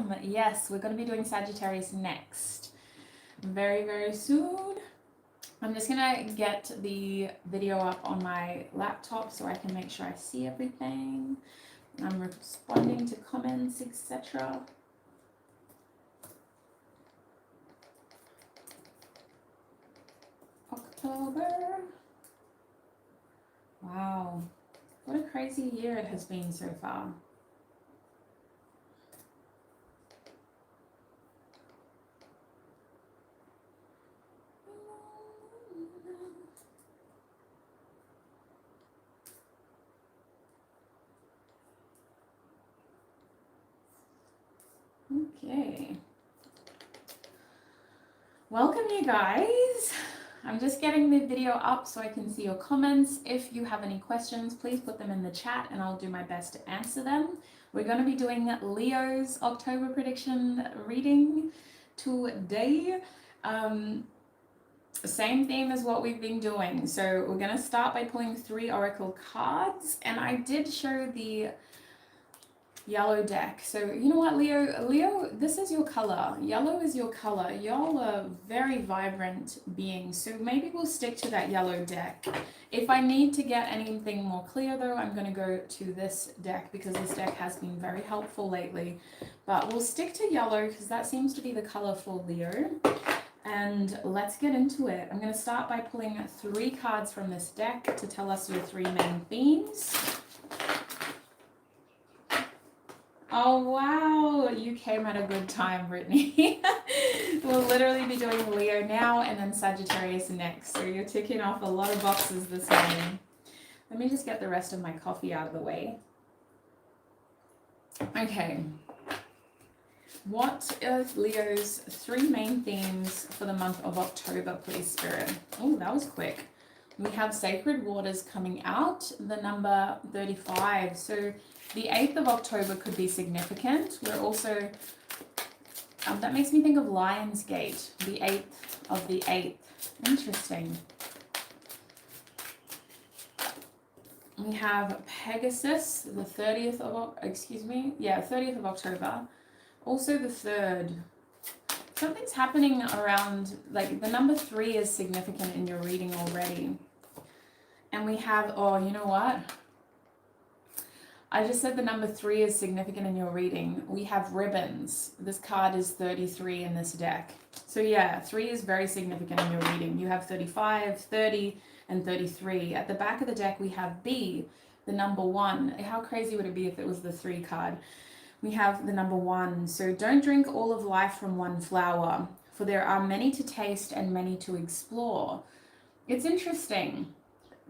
welcome. Yes, we're going to be doing Sagittarius next. Very, very soon. I'm just going to get the video up on my laptop so I can make sure I see everything. I'm responding to comments, etc. October. Wow. What a crazy year it has been so far. Okay. Welcome, you guys. I'm just getting the video up so I can see your comments. If you have any questions, please put them in the chat and I'll do my best to answer them. We're going to be doing Leo's October prediction reading today. Same theme as what we've been doing. So we're going to start by pulling 3 oracle cards, and I did show the yellow deck. So you know what, Leo, this is your color. Yellow is your color. Y'all are very vibrant beings, so maybe we'll stick to that yellow deck. If I need to get anything more clear though, I'm going to go to this deck because this deck has been very helpful lately. But we'll stick to yellow because that seems to be the color for Leo. And let's get into it. I'm going to start by pulling 3 cards from this deck to tell us your 3 main themes. Oh wow, you came at a good time, Brittany. We'll literally be doing Leo now and then Sagittarius next. So you're ticking off a lot of boxes this morning. Let me just get the rest of my coffee out of the way. Okay. What are Leo's 3 main themes for the month of October, please, Spirit? Oh, that was quick. We have Sacred Waters coming out, the number 35. So the 8th of October could be significant. We're also, that makes me think of Lionsgate, the 8th of the 8th. Interesting. We have Pegasus, the 30th of, 30th of October. Also the 3rd. Something's happening around, like the number 3 is significant in your reading already. And we have, oh, you know what? I just said the number 3 is significant in your reading. We have ribbons. This card is 33 in this deck. So yeah, 3 is very significant in your reading. You have 35, 30, and 33. At the back of the deck, we have B, the number 1. How crazy would it be if it was the 3 card? We have the number 1. So don't drink all of life from one flower, for there are many to taste and many to explore. It's interesting.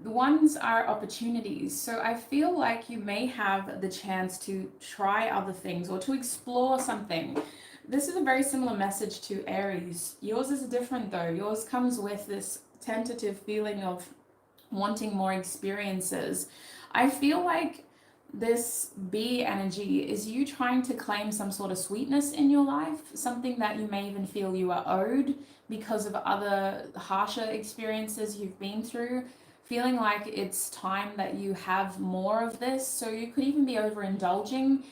The ones are opportunities. So I feel like you may have the chance to try other things or to explore something. This is a very similar message to Aries. Yours is different though. Yours comes with this tentative feeling of wanting more experiences. I feel like this B energy is you trying to claim some sort of sweetness in your life, something that you may even feel you are owed because of other harsher experiences you've been through, feeling like it's time that you have more of this. So you could even be overindulging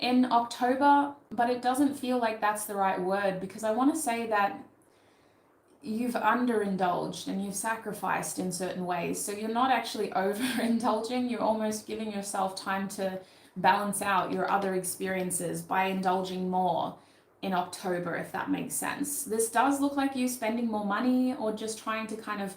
in October, but it doesn't feel like that's the right word, because I want to say that you've underindulged and you've sacrificed in certain ways. So you're not actually overindulging, you're almost giving yourself time to balance out your other experiences by indulging more in October, if that makes sense. This does look like you spending more money or just trying to kind of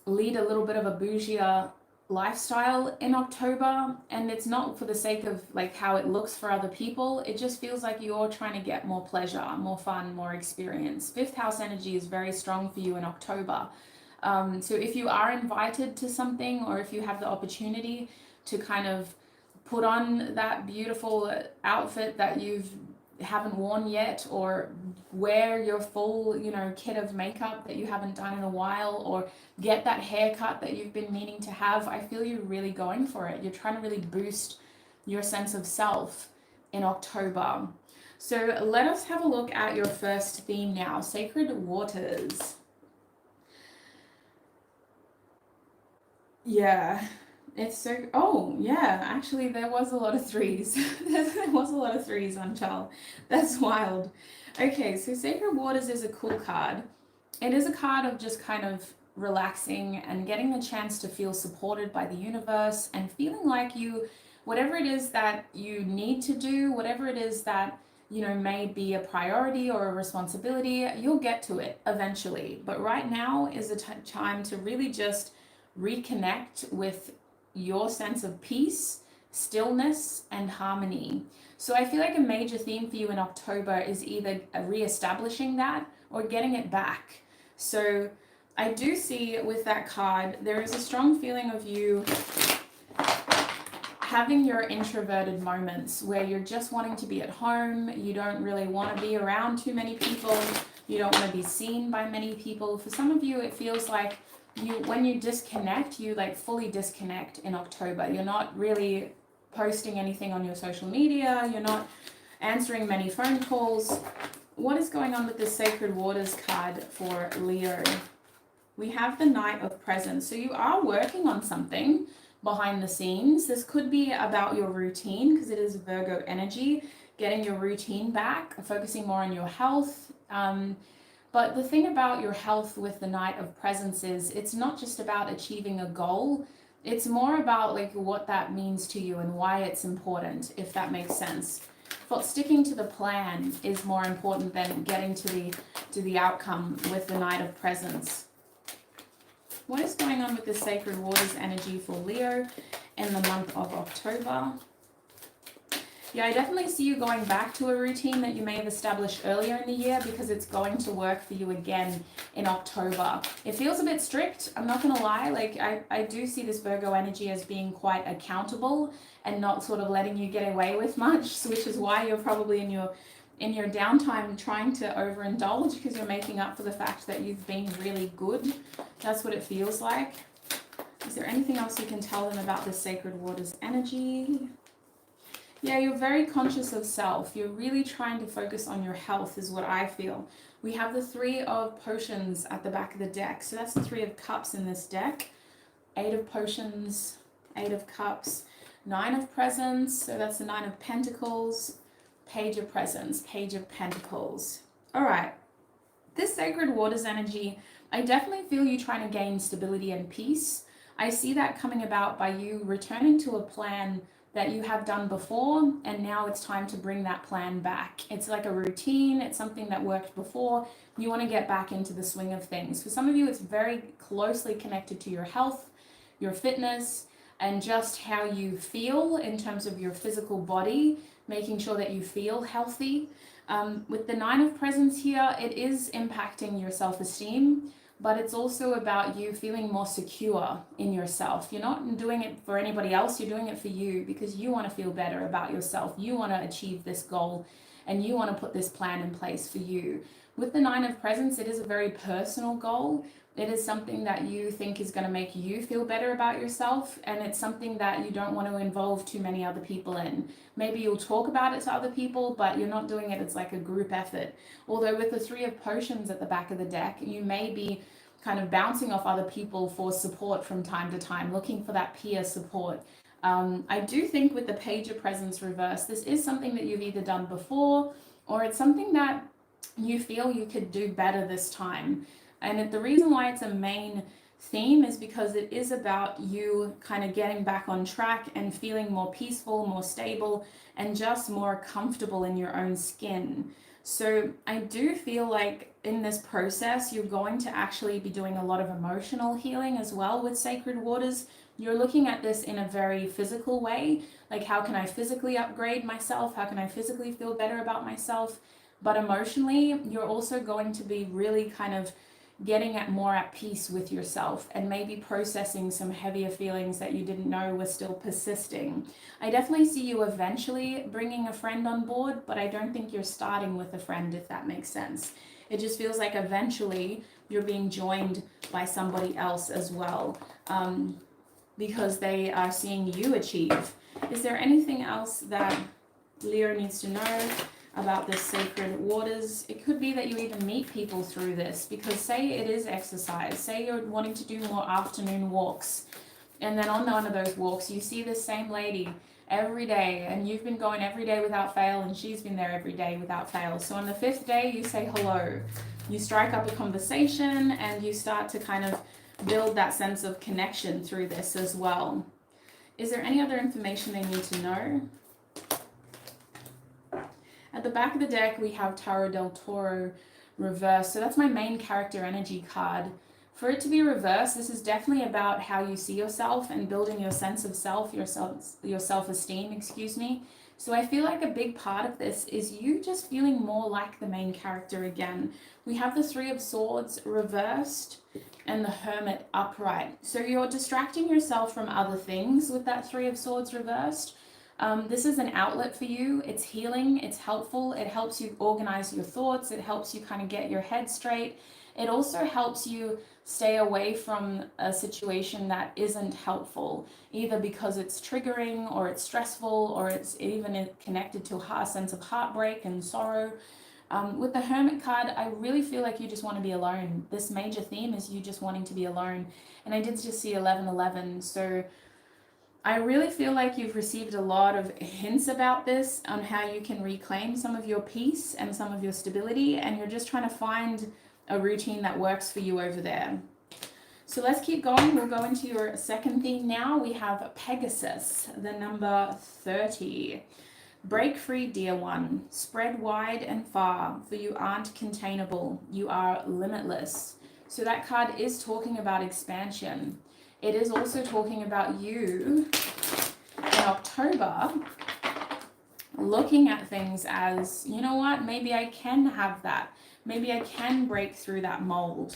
lead a little bit of a bougier lifestyle in October, and it's not for the sake of like how it looks for other people. It just feels like you're trying to get more pleasure, more fun, more experience. 5th house energy is very strong for you in October. So if you are invited to something, or if you have the opportunity to kind of put on that beautiful outfit that you haven't worn yet, or wear your full, kit of makeup that you haven't done in a while, or get that haircut that you've been meaning to have, I feel you're really going for it. You're trying to really boost your sense of self in October. So let us have a look at your first theme now, Sacred Waters. Yeah, It's so, oh yeah, actually there was a lot of threes. There was a lot of threes on Chal. That's wild. Okay, so Sacred Waters is a cool card. It is a card of just kind of relaxing and getting the chance to feel supported by the universe and feeling like you, whatever it is that you need to do, whatever it is that, you know, may be a priority or a responsibility, you'll get to it eventually. But right now is the time to really just reconnect with your sense of peace, stillness, and harmony. So I feel like a major theme for you in October is either reestablishing that or getting it back. So I do see with that card, there is a strong feeling of you having your introverted moments where you're just wanting to be at home, you don't really want to be around too many people, you don't want to be seen by many people. For some of you, it feels like when you disconnect, you like fully disconnect in October. You're not really posting anything on your social media, you're not answering many phone calls. What is going on with this Sacred Waters card for Leo? We have the Knight of Presents. So you are working on something behind the scenes. This could be about your routine because it is Virgo energy, getting your routine back, focusing more on your health. But the thing about your health with the Knight of Presents is it's not just about achieving a goal. It's more about like what that means to you and why it's important, if that makes sense. But sticking to the plan is more important than getting to the outcome with the Knight of Presents. What is going on with the Sacred Waters energy for Leo in the month of October? Yeah, I definitely see you going back to a routine that you may have established earlier in the year because it's going to work for you again in October. It feels a bit strict, I'm not going to lie. Like I do see this Virgo energy as being quite accountable and not sort of letting you get away with much, which is why you're probably in your downtime trying to overindulge because you're making up for the fact that you've been really good. That's what it feels like. Is there anything else you can tell them about this Sacred Waters energy? Yeah, you're very conscious of self. You're really trying to focus on your health is what I feel. We have the Three of Potions at the back of the deck. So that's the Three of Cups in this deck. Eight of Potions, Eight of Cups, Nine of Presents. So that's the Nine of Pentacles, Page of Presents, Page of Pentacles. All right. This Sacred Waters energy, I definitely feel you trying to gain stability and peace. I see that coming about by you returning to a plan that you have done before, and now it's time to bring that plan back. It's like a routine, it's something that worked before. You want to get back into the swing of things. For some of you, it's very closely connected to your health, your fitness, and just how you feel in terms of your physical body, making sure that you feel healthy. With the Nine of Presents here, it is impacting your self-esteem, but it's also about you feeling more secure in yourself. You're not doing it for anybody else, you're doing it for you because you want to feel better about yourself. You want to achieve this goal and you want to put this plan in place for you. With the Nine of Presents, it is a very personal goal. It is something that you think is going to make you feel better about yourself, and it's something that you don't want to involve too many other people in. Maybe you'll talk about it to other people, but you're not doing it as like a group effort. Although with the Three of Potions at the back of the deck, you may be kind of bouncing off other people for support from time to time, looking for that peer support. I do think with the Page of Presents reverse, this is something that you've either done before or it's something that you feel you could do better this time. And the reason why it's a main theme is because it is about you kind of getting back on track and feeling more peaceful, more stable, and just more comfortable in your own skin. So I do feel like in this process, you're going to actually be doing a lot of emotional healing as well with Sacred Waters. You're looking at this in a very physical way, like how can I physically upgrade myself? How can I physically feel better about myself? But emotionally, you're also going to be really kind of getting more at peace with yourself and maybe processing some heavier feelings that you didn't know were still persisting. I definitely see you eventually bringing a friend on board, but I don't think you're starting with a friend, if that makes sense. It just feels like eventually you're being joined by somebody else as well, because they are seeing you achieve. Is there anything else that Leo needs to know about this Sacred Waters? It could be that you even meet people through this, because say it is exercise, say you're wanting to do more afternoon walks, And then on one of those walks, you see this same lady every day, and you've been going every day without fail, and she's been there every day without fail. So on the 5th day, you say hello. You strike up a conversation, and you start to kind of build that sense of connection through this as well. Is there any other information they need to know? At the back of the deck, we have Tarot del Toro reversed. So that's my main character energy card. For it to be reversed, this is definitely about how you see yourself and building your sense of self, your self-esteem, excuse me. So I feel like a big part of this is you just feeling more like the main character again. We have the 3 of Swords reversed and the Hermit upright. So you're distracting yourself from other things with that 3 of Swords reversed. This is an outlet for you. It's healing, it's helpful, it helps you organize your thoughts, it helps you kind of get your head straight. It also helps you stay away from a situation that isn't helpful, either because it's triggering or it's stressful or it's even connected to a sense of heartbreak and sorrow. With the Hermit card, I really feel like you just want to be alone. This major theme is you just wanting to be alone. And I did just see 1111, so I really feel like you've received a lot of hints about this on how you can reclaim some of your peace and some of your stability, and you're just trying to find a routine that works for you over there. So let's keep going. We'll go into your second theme now. We have Pegasus, the number 30. Break free, dear one. Spread wide and far, for you aren't containable. You are limitless. So that card is talking about expansion. It is also talking about you in October looking at things as, you know what, maybe I can have that. Maybe I can break through that mold.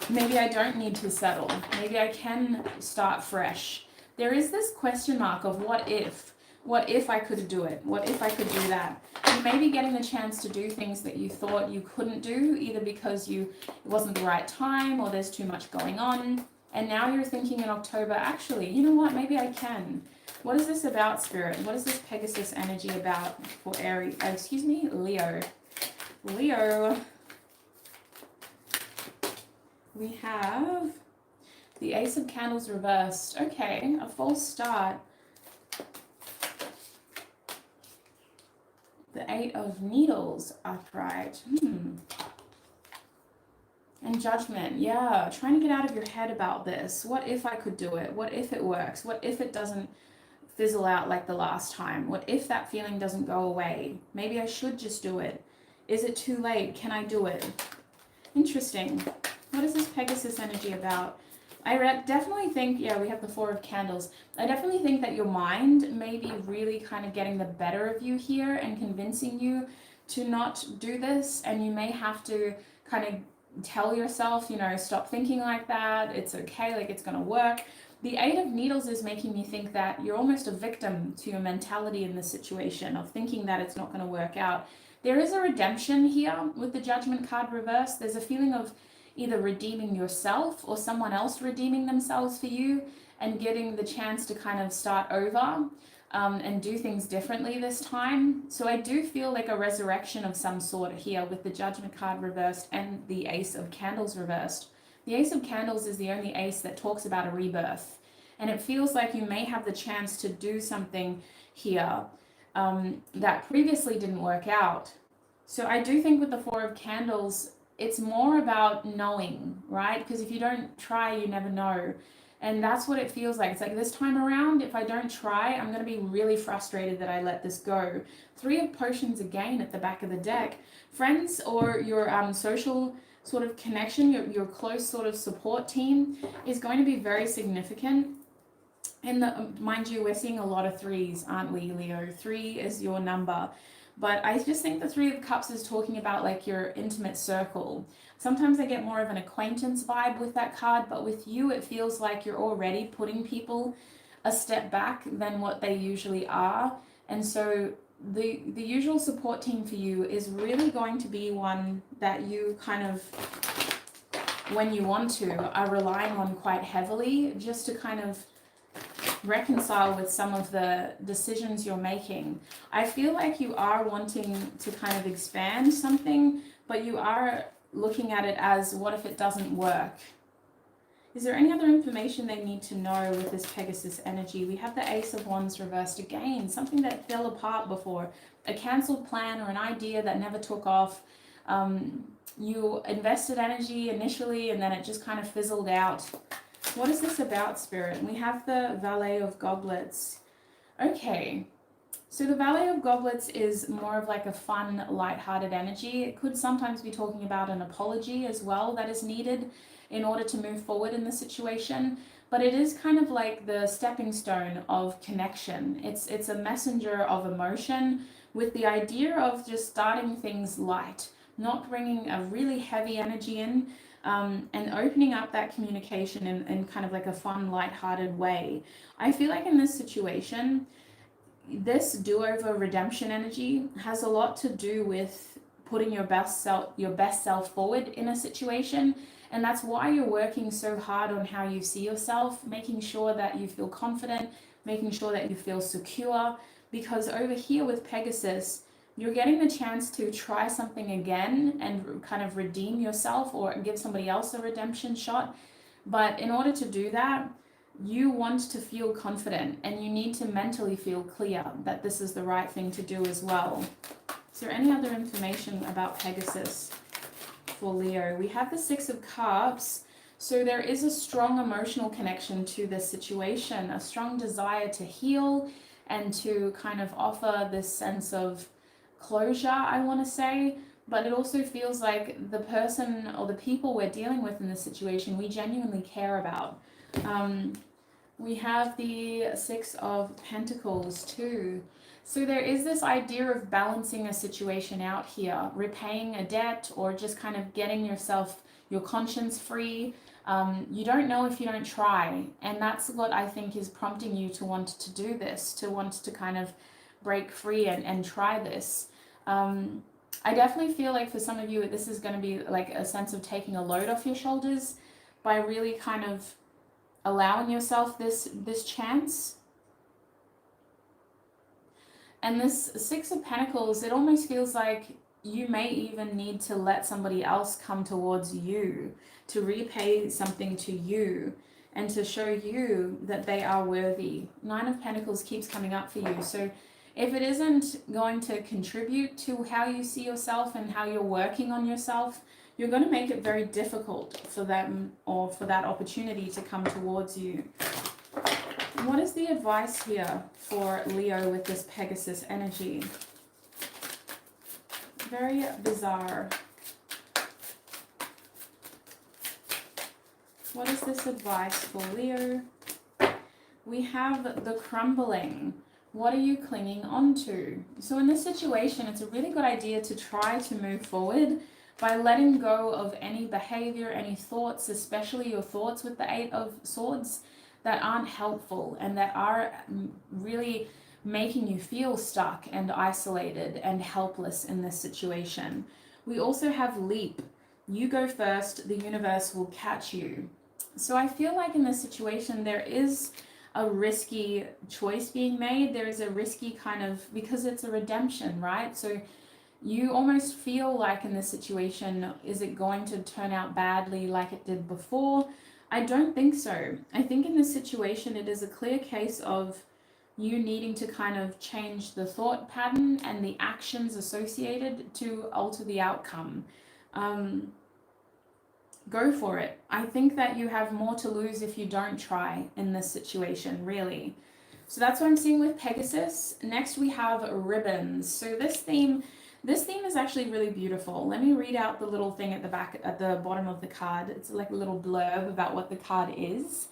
Maybe I don't need to settle. Maybe I can start fresh. There is this question mark of what if? What if I could do it? What if I could do that? You may be getting the chance to do things that you thought you couldn't do, either because it wasn't the right time or there's too much going on. And now you're thinking in October, actually, you know what, maybe I can. What is this about, Spirit? What is this Pegasus energy about for Leo? Leo. We have the Ace of Candles reversed. Okay, a false start. The 8 of Needles upright. And Judgment, yeah, trying to get out of your head about this. What if I could do it? What if it works? What if it doesn't fizzle out like the last time? What if that feeling doesn't go away? Maybe I should just do it. Is it too late? Can I do it? Interesting. What is this Pegasus energy about? I definitely think, yeah, we have the 4 of Candles. I definitely think that your mind may be really kind of getting the better of you here and convincing you to not do this. And you may have to kind of tell yourself, you know, stop thinking like that. It's okay, like it's going to work. The 8 of Needles is making me think that you're almost a victim to your mentality in this situation of thinking that it's not going to work out. There is a redemption here with the Judgment card reversed. There's a feeling of either redeeming yourself or someone else redeeming themselves for you and getting the chance to kind of start over and do things differently this time. So I do feel like a resurrection of some sort here with the Judgment card reversed and the Ace of Candles reversed. The Ace of Candles is the only ace that talks about a rebirth. And it feels like you may have the chance to do something here that previously didn't work out. So I do think with the 4 of Candles, it's more about knowing, right? Because if you don't try, you never know. And that's what it feels like. It's like this time around, if I don't try, I'm going to be really frustrated that I let this go. 3 of Potions again at the back of the deck. Friends or your social sort of connection, your close sort of support team is going to be very significant. And mind you, we're seeing a lot of 3s, aren't we, Leo? 3 is your number. But I just think the 3 of Cups is talking about like your intimate circle. Sometimes I get more of an acquaintance vibe with that card, but with you it feels like you're already putting people a step back than what they usually are. And so the usual support team for you is really going to be one that you kind of, when you want to, are relying on quite heavily just to kind of reconcile with some of the decisions you're making. I feel like you are wanting to kind of expand something, but you are looking at it as, what if it doesn't work? Is there any other information they need to know with this Pegasus energy? We have the Ace of Wands reversed again, something that fell apart before, a cancelled plan or an idea that never took off. You invested energy initially and then it just kind of fizzled out. What is this about, Spirit? We have the Valet of Goblets. Okay, so the Valet of Goblets is more of like a fun, light-hearted energy. It could sometimes be talking about an apology as well that is needed in order to move forward in the situation. But it is kind of like the stepping stone of connection. It's a messenger of emotion with the idea of just starting things light, not bringing a really heavy energy in, and opening up that communication in kind of like a fun, light-hearted way. I feel like in this situation, this do-over redemption energy has a lot to do with putting your best self forward in a situation, and that's why you're working so hard on how you see yourself, making sure that you feel confident, making sure that you feel secure, because over here with Pegasus, you're getting the chance to try something again and kind of redeem yourself or give somebody else a redemption shot. But in order to do that, you want to feel confident and you need to mentally feel clear that this is the right thing to do as well. Is there any other information about Pegasus for Leo? We have the Six of Cups. So there is a strong emotional connection to this situation, a strong desire to heal and to kind of offer this sense of closure, I want to say. But it also feels like the person or the people we're dealing with in this situation, we genuinely care about. We have the Six of Pentacles too. So there is this idea of balancing a situation out here, repaying a debt or just kind of getting your conscience free. You don't know if you don't try. And that's what I think is prompting you to want to do this, to want to kind of break free and try this. I definitely feel like for some of you, this is going to be like a sense of taking a load off your shoulders by really kind of allowing yourself this chance. And this Six of Pentacles, it almost feels like you may even need to let somebody else come towards you to repay something to you and to show you that they are worthy. Nine of Pentacles keeps coming up for you. So if it isn't going to contribute to how you see yourself and how you're working on yourself, you're going to make it very difficult for them or for that opportunity to come towards you. What is the advice here for Leo with this Pegasus energy? Very bizarre. What is this advice for Leo? We have the crumbling. What are you clinging on to? So in this situation, it's a really good idea to try to move forward by letting go of any behavior, any thoughts, especially your thoughts with the Eight of Swords that aren't helpful and that are really making you feel stuck and isolated and helpless in this situation. We also have leap. You go first, the universe will catch you. So I feel like in this situation, there is a risky choice being made. There is a risky kind of, because it's a redemption, right? So you almost feel like in this situation, is it going to turn out badly like it did before? I don't think so. I think in this situation, it is a clear case of you needing to kind of change the thought pattern and the actions associated to alter the outcome. Go for it. I think that you have more to lose if you don't try in this situation, really. So that's what I'm seeing with Pegasus. Next we have ribbons. So this theme is actually really beautiful. Let me read out the little thing at the bottom of the card. It's like a little blurb about what the card is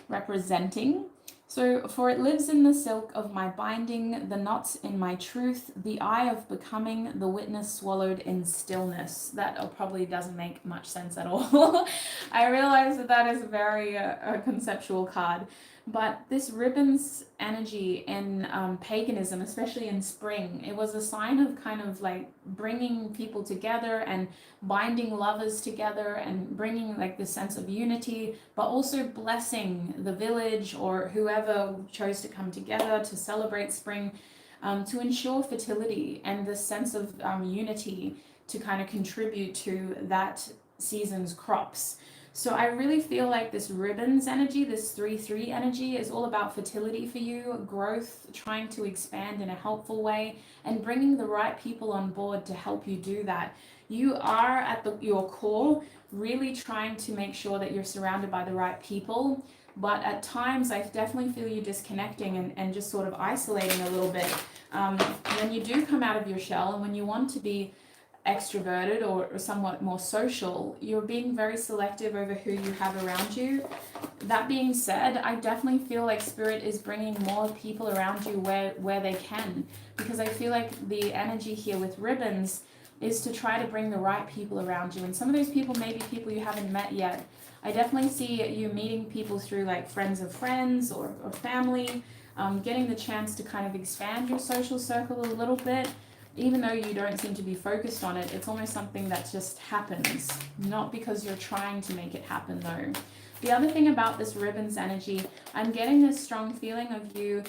representing. So, for it lives in the silk of my binding, the knots in my truth, the eye of becoming, the witness swallowed in stillness. That probably doesn't make much sense at all. I realize that is a very conceptual card. But this ribbons energy in paganism, especially in spring, it was a sign of kind of like bringing people together and binding lovers together and bringing like this sense of unity, but also blessing the village or whoever chose to come together to celebrate spring, to ensure fertility and this sense of unity to kind of contribute to that season's crops. So I really feel like this ribbons energy, this 3-3 energy is all about fertility for you, growth, trying to expand in a helpful way, and bringing the right people on board to help you do that. You are at your core really trying to make sure that you're surrounded by the right people, but at times I definitely feel you disconnecting and just sort of isolating a little bit. When you do come out of your shell and when you want to be extroverted or somewhat more social, you're being very selective over who you have around you. That being said, I definitely feel like Spirit is bringing more people around you where they can, because I feel like the energy here with ribbons is to try to bring the right people around you, and some of those people may be people you haven't met yet. I definitely see you meeting people through like friends of friends or family, getting the chance to kind of expand your social circle a little bit. Even though you don't seem to be focused on it, it's almost something that just happens, not because you're trying to make it happen though. The other thing about this ribbons energy, I'm getting this strong feeling of you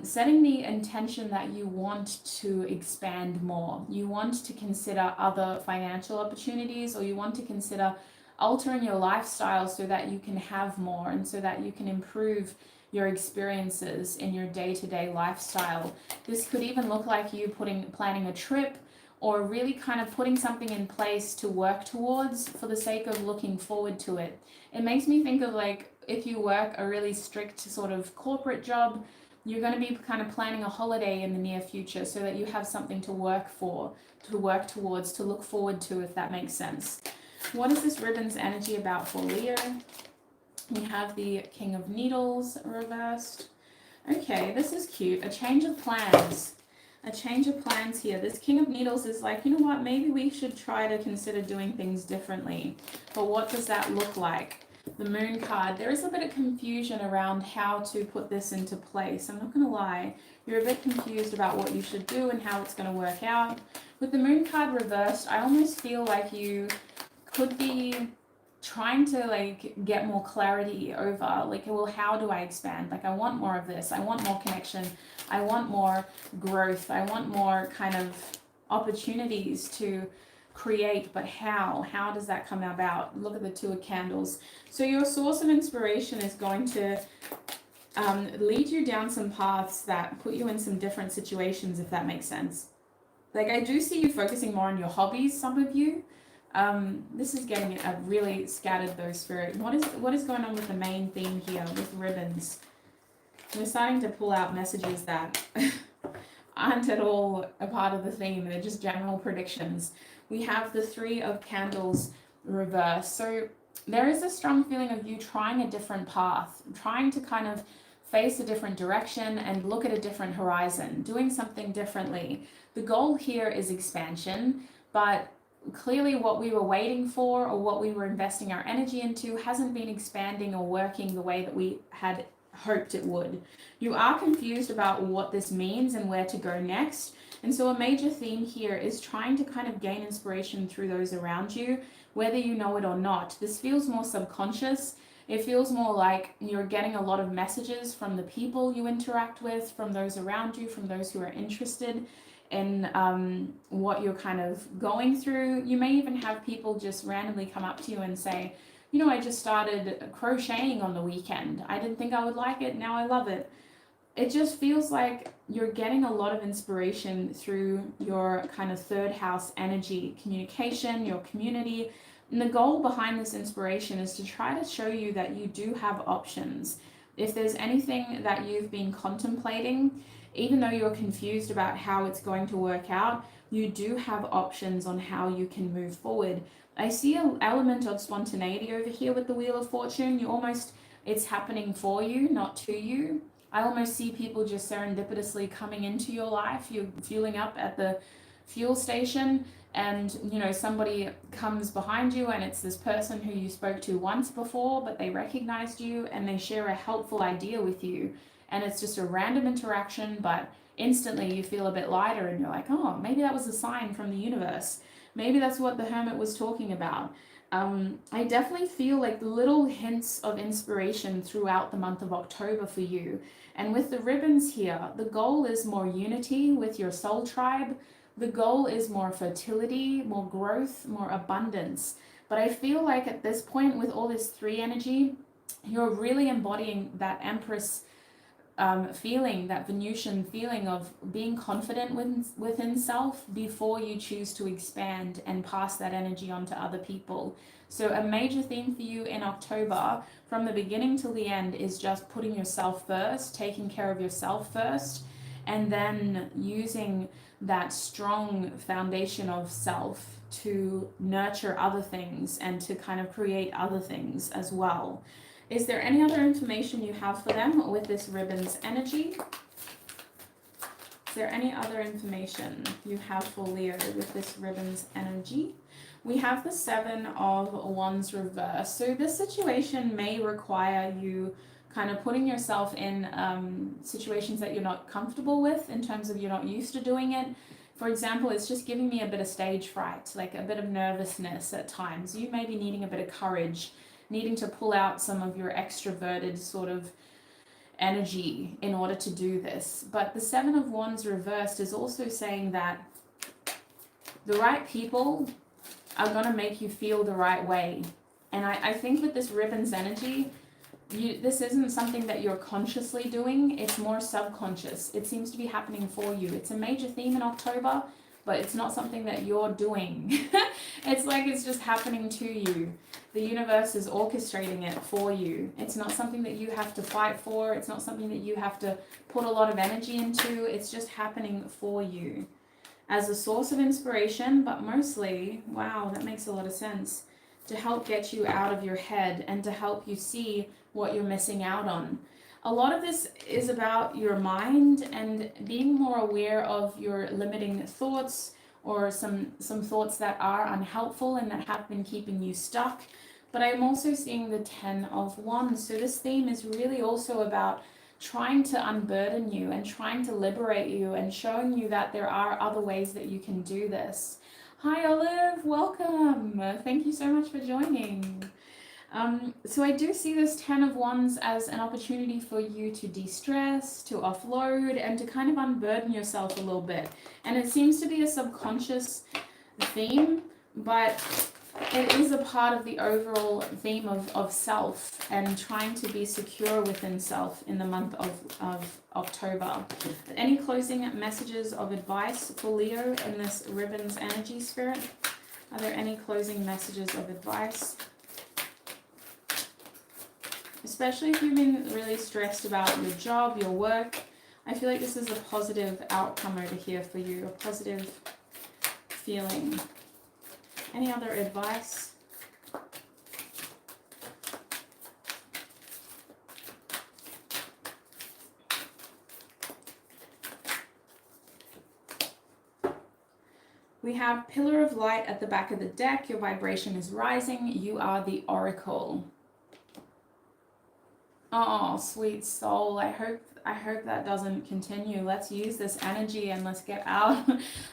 setting the intention that you want to expand more. You want to consider other financial opportunities, or you want to consider altering your lifestyle so that you can have more and so that you can improve your experiences in your day-to-day lifestyle. This could even look like you planning a trip, or really kind of putting something in place to work towards for the sake of looking forward to it. It makes me think of like if you work a really strict sort of corporate job, you're going to be kind of planning a holiday in the near future so that you have something to work for, to work towards, to look forward to, if that makes sense. What is this ribbons energy about for Leo? We have the King of Needles reversed. Okay, this is cute. A change of plans. A change of plans here. This King of Needles is like, you know what, maybe we should try to consider doing things differently. But what does that look like? The Moon card. There is a bit of confusion around how to put this into place. I'm not going to lie. You're a bit confused about what you should do and how it's going to work out. With the Moon card reversed, I almost feel like you could be trying to like get more clarity over like, well, how do I expand? Like, I want more of this, I want more connection, I want more growth, I want more kind of opportunities to create, but how does that come about? Look at the Two of Candles. So your source of inspiration is going to lead you down some paths that put you in some different situations, if that makes sense. Like, I do see you focusing more on your hobbies, some of you. This is getting a really scattered though, Spirit. What is going on with the main theme here with ribbons? We're starting to pull out messages that aren't at all a part of the theme. They're just general predictions. We have the Three of Candles reversed. So there is a strong feeling of you trying a different path, trying to kind of face a different direction and look at a different horizon, doing something differently. The goal here is expansion, but clearly what we were waiting for or what we were investing our energy into hasn't been expanding or working the way that we had hoped it would. You are confused about what this means and where to go next. And so a major theme here is trying to kind of gain inspiration through those around you, whether you know it or not. This feels more subconscious. It feels more like you're getting a lot of messages from the people you interact with, from those around you, from those who are interested in what you're kind of going through. You may even have people just randomly come up to you and say, you know, I just started crocheting on the weekend. I didn't think I would like it. Now I love it. It just feels like you're getting a lot of inspiration through your kind of third house energy, communication, your community. And the goal behind this inspiration is to try to show you that you do have options. If there's anything that you've been contemplating, even though you're confused about how it's going to work out, you do have options on how you can move forward. I see an element of spontaneity over here with the Wheel of Fortune. It's happening for you, not to you. I almost see people just serendipitously coming into your life. You're fueling up at the fuel station and, you know, somebody comes behind you and it's this person who you spoke to once before, but they recognized you and they share a helpful idea with you. And it's just a random interaction, but instantly you feel a bit lighter and you're like, oh, maybe that was a sign from the universe. Maybe that's what the Hermit was talking about. I definitely feel like little hints of inspiration throughout the month of October for you. And with the ribbons here, the goal is more unity with your soul tribe. The goal is more fertility, more growth, more abundance. But I feel like at this point with all this 3 energy, you're really embodying that Empress feeling, that Venusian feeling of being confident within self before you choose to expand and pass that energy on to other people. So a major theme for you in October, from the beginning till the end, is just putting yourself first, taking care of yourself first, and then using that strong foundation of self to nurture other things and to kind of create other things as well. Is there any other information you have for them with this ribbons energy? Is there any other information you have for Leo with this ribbons energy? We have the 7 of Wands reversed. So this situation may require you kind of putting yourself in situations that you're not comfortable with, in terms of you're not used to doing it. For example, it's just giving me a bit of stage fright, like a bit of nervousness at times. You may be needing a bit of courage, needing to pull out some of your extroverted sort of energy in order to do this. But the 7 of Wands reversed is also saying that the right people are going to make you feel the right way. And I think with this ribbons energy, this isn't something that you're consciously doing, it's more subconscious. It seems to be happening for you. It's a major theme in October, but it's not something that you're doing. It's like it's just happening to you. The universe is orchestrating it for you. It's not something that you have to fight for. It's not something that you have to put a lot of energy into. It's just happening for you as a source of inspiration, but mostly, wow, that makes a lot of sense, to help get you out of your head and to help you see what you're missing out on. A lot of this is about your mind and being more aware of your limiting thoughts, or some thoughts that are unhelpful and that have been keeping you stuck. But I'm also seeing the 10 of Wands. So this theme is really also about trying to unburden you and trying to liberate you and showing you that there are other ways that you can do this. Hi Olive, welcome. Thank you so much for joining. So I do see this 10 of Wands as an opportunity for you to de-stress, to offload, and to kind of unburden yourself a little bit. And it seems to be a subconscious theme, but it is a part of the overall theme of self and trying to be secure within self in the month of October. Any closing messages of advice for Leo in this ribbons energy, Spirit? Are there any closing messages of advice? Especially if you've been really stressed about your job, your work. I feel like this is a positive outcome over here for you, a positive feeling. Any other advice? We have Pillar of Light at the back of the deck. Your vibration is rising. You are the Oracle. Oh, sweet soul. I hope that doesn't continue. Let's use this energy and let's get out.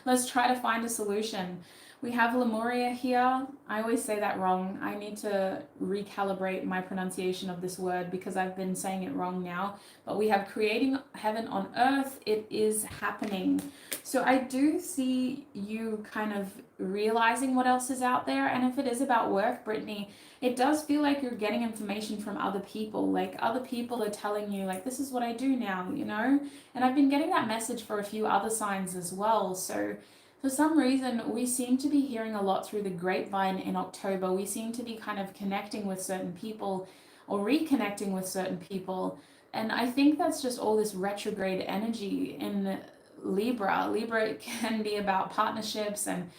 Let's try to find a solution. We have Lemuria here. I always say that wrong. I need to recalibrate my pronunciation of this word because I've been saying it wrong now. But we have creating heaven on earth. It is happening. So I do see you kind of realizing what else is out there. And if it is about work, Brittany, it does feel like you're getting information from other people. Like other people are telling you, like, this is what I do now, you know? And I've been getting that message for a few other signs as well. So for some reason, we seem to be hearing a lot through the grapevine in October. We seem to be kind of connecting with certain people or reconnecting with certain people. And I think that's just all this retrograde energy in Libra. Libra can be about partnerships, and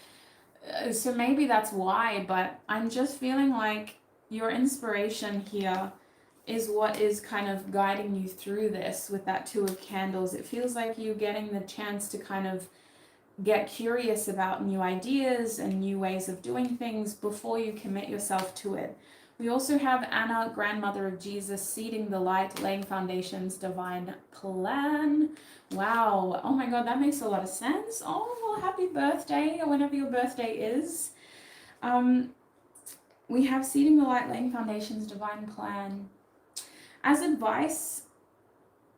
so maybe that's why, but I'm just feeling like your inspiration here is what is kind of guiding you through this with that 2 of Candles. It feels like you're getting the chance to kind of get curious about new ideas and new ways of doing things before you commit yourself to it. We also have Anna, grandmother of Jesus, seeding the light, laying foundations, divine plan. Wow. Oh my God, that makes a lot of sense. Oh, well, happy birthday, whenever your birthday is. We have seeding the light, laying foundations, divine plan. As advice,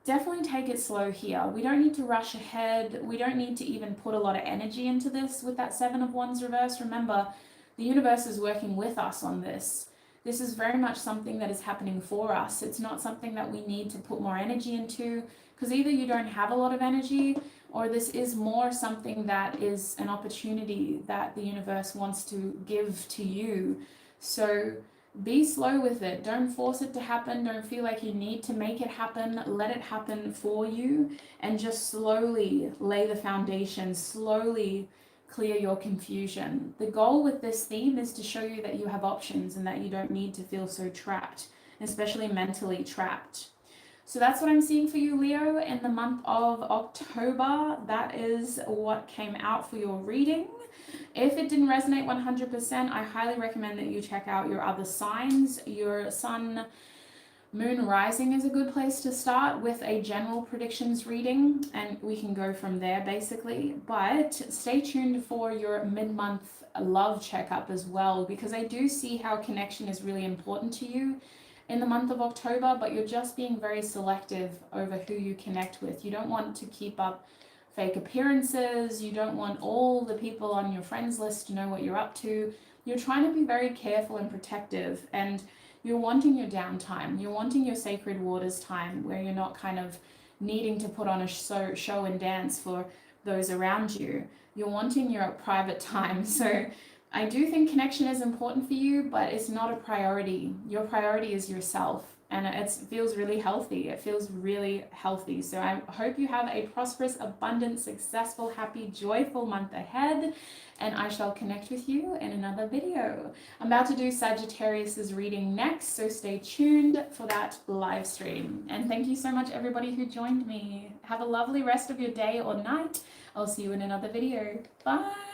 definitely take it slow here. We don't need to rush ahead. We don't need to even put a lot of energy into this with that 7 of Wands reverse. Remember, The universe is working with us on this. This is very much something that is happening for us. It's not something that we need to put more energy into, because either you don't have a lot of energy, or this is more something that is an opportunity that the universe wants to give to you. So be slow with it. Don't force it to happen. Don't feel like you need to make it happen. Let it happen for you, and just slowly lay the foundation, slowly clear your confusion. The goal with this theme is to show you that you have options and that you don't need to feel so trapped, especially mentally trapped. So that's what I'm seeing for you, Leo, in the month of October. That is what came out for your reading. If it didn't resonate 100%, I highly recommend that you check out your other signs. Your sun, moon, rising is a good place to start with a general predictions reading, and we can go from there basically. But stay tuned for your mid-month love checkup as well, because I do see how connection is really important to you in the month of October, but you're just being very selective over who you connect with. You don't want to keep up fake appearances. You don't want all the people on your friends list to know what you're up to. You're trying to be very careful and protective, and you're wanting your downtime. You're wanting your sacred waters time, where you're not kind of needing to put on a show and dance for those around you. You're wanting your private time. So I do think connection is important for you, but it's not a priority. Your priority is yourself, and it feels really healthy. It feels really healthy. So I hope you have a prosperous, abundant, successful, happy, joyful month ahead, and I shall connect with you in another video. I'm about to do Sagittarius's reading next, so stay tuned for that live stream. And thank you so much, everybody who joined me. Have a lovely rest of your day or night. I'll see you in another video. Bye.